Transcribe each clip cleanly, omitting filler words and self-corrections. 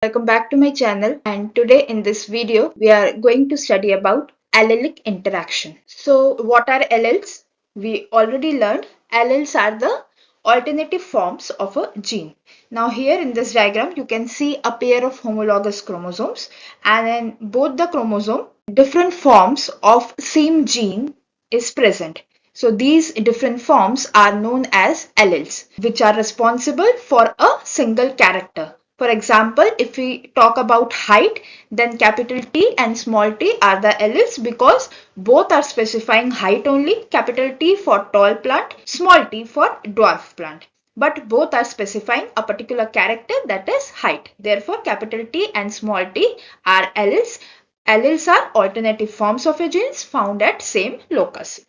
Welcome back to my channel, and today in this video we are going to study about allelic interaction. So what are alleles? We already learned alleles are the alternative forms of a gene. Now here in this diagram you can see a pair of homologous chromosomes, and in both the chromosome different forms of same gene is present. So these different forms are known as alleles, which are responsible for a single character. For example, if we talk about height, then capital T and small t are the alleles because both are specifying height only, capital T for tall plant, small t for dwarf plant. But both are specifying a particular character, that is height. Therefore, capital T and small t are alleles. Alleles are alternative forms of a genes found at same locus.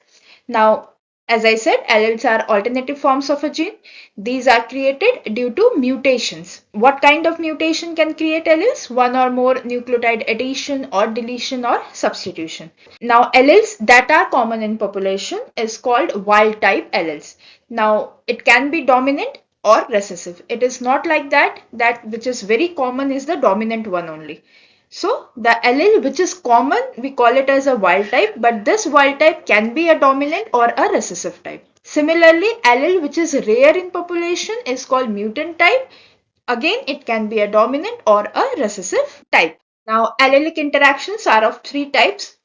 Now, as I said, alleles are alternative forms of a gene. These are created due to mutations. What kind of mutation can create alleles? One or more nucleotide addition or deletion or substitution. Now, alleles that are common in population is called wild type alleles. Now, it can be dominant or recessive. It is not like that which is very common is the dominant one only. So the allele which is common, we call it as a wild type, but this wild type can be a dominant or a recessive type. Similarly, allele which is rare in population is called mutant type. Again, it can be a dominant or a recessive type. Now, allelic interactions are of three types.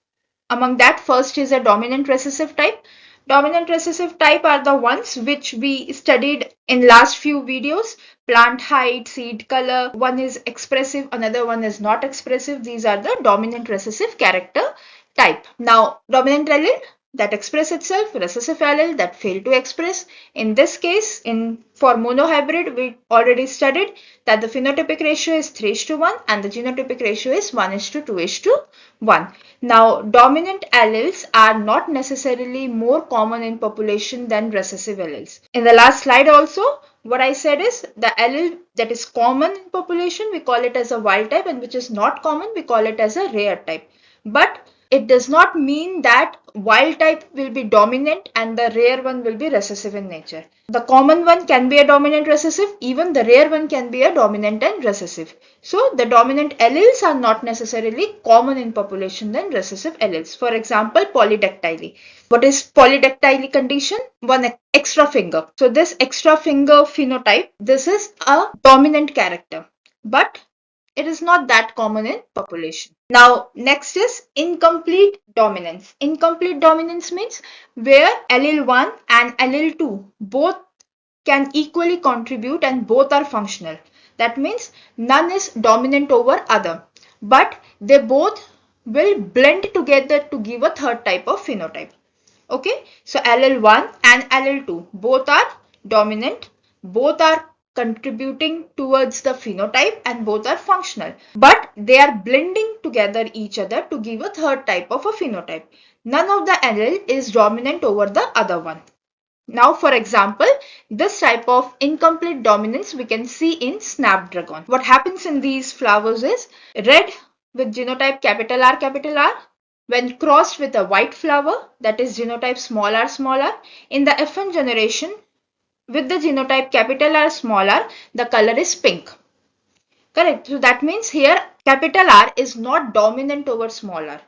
Among that, first is a dominant recessive type. Dominant recessive type are the ones which we studied in last few videos. Plant height, seed color, one is expressive, another one is not expressive. These are the dominant recessive character type. Now, dominant allele that express itself, recessive allele that fail to express. In this case, for monohybrid, we already studied that the phenotypic ratio is 3:1 and the genotypic ratio is 1:2:1. Now, dominant alleles are not necessarily more common in population than recessive alleles. In the last slide also, what I said is the allele that is common in population, we call it as a wild type, and which is not common, we call it as a rare type. But it does not mean that wild type will be dominant and the rare one will be recessive in nature. The common one can be a dominant recessive, even the rare one can be a dominant and recessive. So the dominant alleles are not necessarily common in population than recessive alleles. For example, polydactyly. What is polydactyly condition? One extra finger. So this extra finger phenotype, this is a dominant character. But it is not that common in population. Now, next is incomplete dominance. Incomplete dominance means where allele 1 and allele 2 both can equally contribute and both are functional. That means none is dominant over other, but they both will blend together to give a third type of phenotype. Okay, so allele 1 and allele 2 both are dominant, both are contributing towards the phenotype and both are functional, but they are blending together each other to give a third type of a phenotype. None of the allele is dominant over the other one. Now, for example, this type of incomplete dominance we can see in snapdragon. What happens in these flowers is red with genotype capital R when crossed with a white flower, that is genotype small r, in the F1 generation with the genotype capital R small r, the color is pink. Correct. So that means here capital R is not dominant over small r.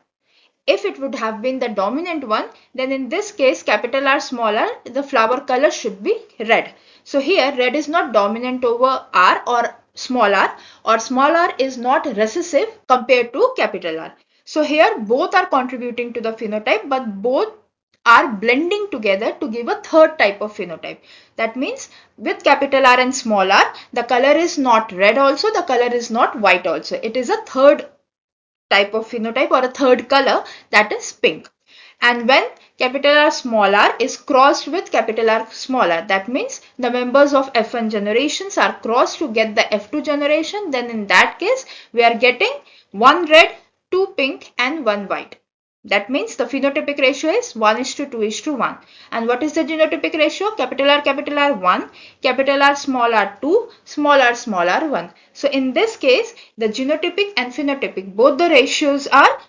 If it would have been the dominant one, then in this case capital R small r, the flower color should be red. So here red is not dominant over R or small r is not recessive compared to capital R. So here both are contributing to the phenotype, but both are blending together to give a third type of phenotype. That means with capital R and small r, the color is not red also, the color is not white also. It is a third type of phenotype or a third color, that is pink. And when capital R small r is crossed with capital R small r, that means the members of F1 generations are crossed to get the F2 generation, then in that case we are getting one red, two pink and one white. That means the phenotypic ratio is 1:2:1. And what is the genotypic ratio? Capital R 1, capital R small r 2, small r 1. So in this case, the genotypic and phenotypic, both the ratios are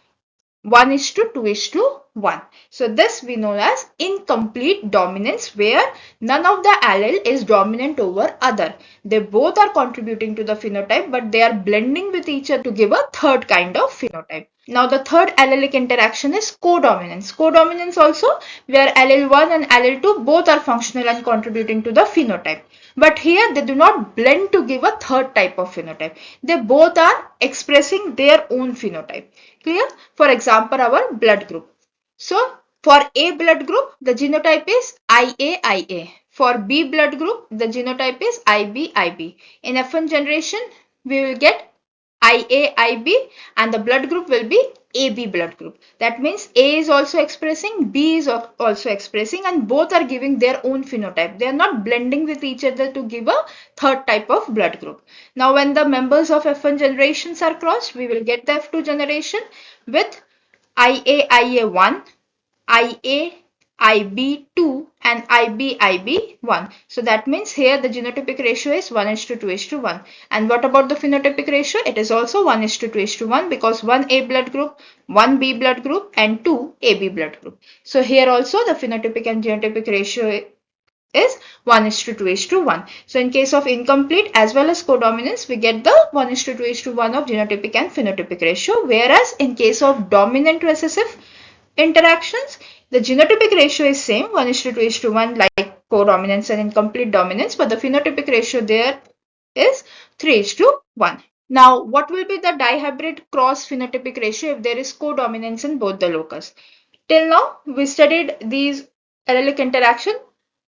1:2:1. 1. So this we know as incomplete dominance, where none of the allele is dominant over other. They both are contributing to the phenotype, but they are blending with each other to give a third kind of phenotype. Now the third allelic interaction is codominance. Codominance also, where allele 1 and allele 2 both are functional and contributing to the phenotype. But here they do not blend to give a third type of phenotype. They both are expressing their own phenotype. Clear? For example, our blood group. So for A blood group, the genotype is IA. For B blood group, the genotype is IB. In F1 generation, we will get IB, and the blood group will be AB blood group. That means A is also expressing, B is also expressing, and both are giving their own phenotype. They are not blending with each other to give a third type of blood group. Now when the members of F1 generations are crossed, we will get the F2 generation with IA1, IB2 and IB1. So that means here the genotypic ratio is 1:2:1. And what about the phenotypic ratio? It is also 1:2:1, because 1 A blood group, 1 B blood group and 2 AB blood group. So here also the phenotypic and genotypic ratio is 1:2:1. So in case of incomplete as well as codominance, we get the 1:2:1 of genotypic and phenotypic ratio, whereas in case of dominant recessive interactions, the genotypic ratio is same, 1:2:1, like codominance and incomplete dominance, but the phenotypic ratio there is 3:1. Now, what will be the dihybrid cross phenotypic ratio if there is codominance in both the locus? Till now, we studied these allelic interaction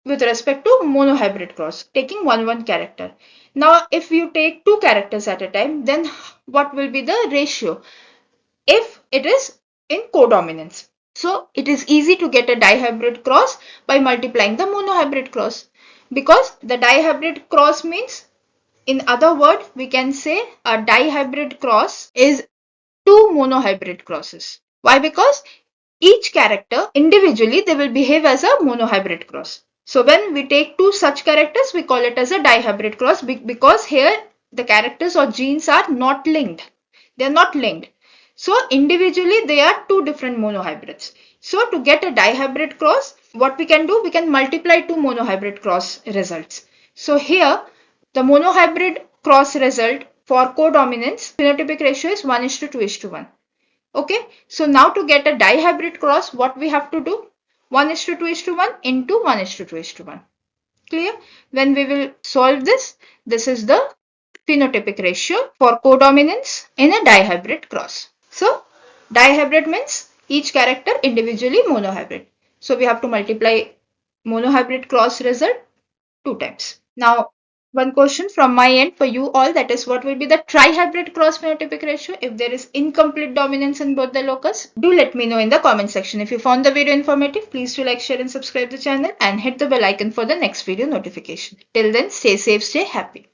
with respect to monohybrid cross, taking one character. Now, if you take 2 characters at a time, then what will be the ratio if it is in codominance? So, it is easy to get a dihybrid cross by multiplying the monohybrid cross, because the dihybrid cross means, in other words, we can say a dihybrid cross is 2 monohybrid crosses. Why? Because each character individually they will behave as a monohybrid cross. So when we take 2 such characters, we call it as a dihybrid cross, because here the characters or genes are not linked. They are not linked. So individually they are 2 different monohybrids. So to get a dihybrid cross, what we can do, we can multiply 2 monohybrid cross results. So here the monohybrid cross result for codominance phenotypic ratio is 1:2:1. Okay, so now to get a dihybrid cross, what we have to do? 1:2:1 into 1:2:1. Clear? When we will solve this, this is the phenotypic ratio for codominance in a dihybrid cross. So dihybrid means each character individually monohybrid. So we have to multiply monohybrid cross result 2 times. Now one question from my end for you all, that is, what will be the trihybrid cross phenotypic ratio if there is incomplete dominance in both the locus? Do let me know in the comment section. If you found the video informative, please do like, share and subscribe the channel and hit the bell icon for the next video notification. Till then, stay safe, stay happy.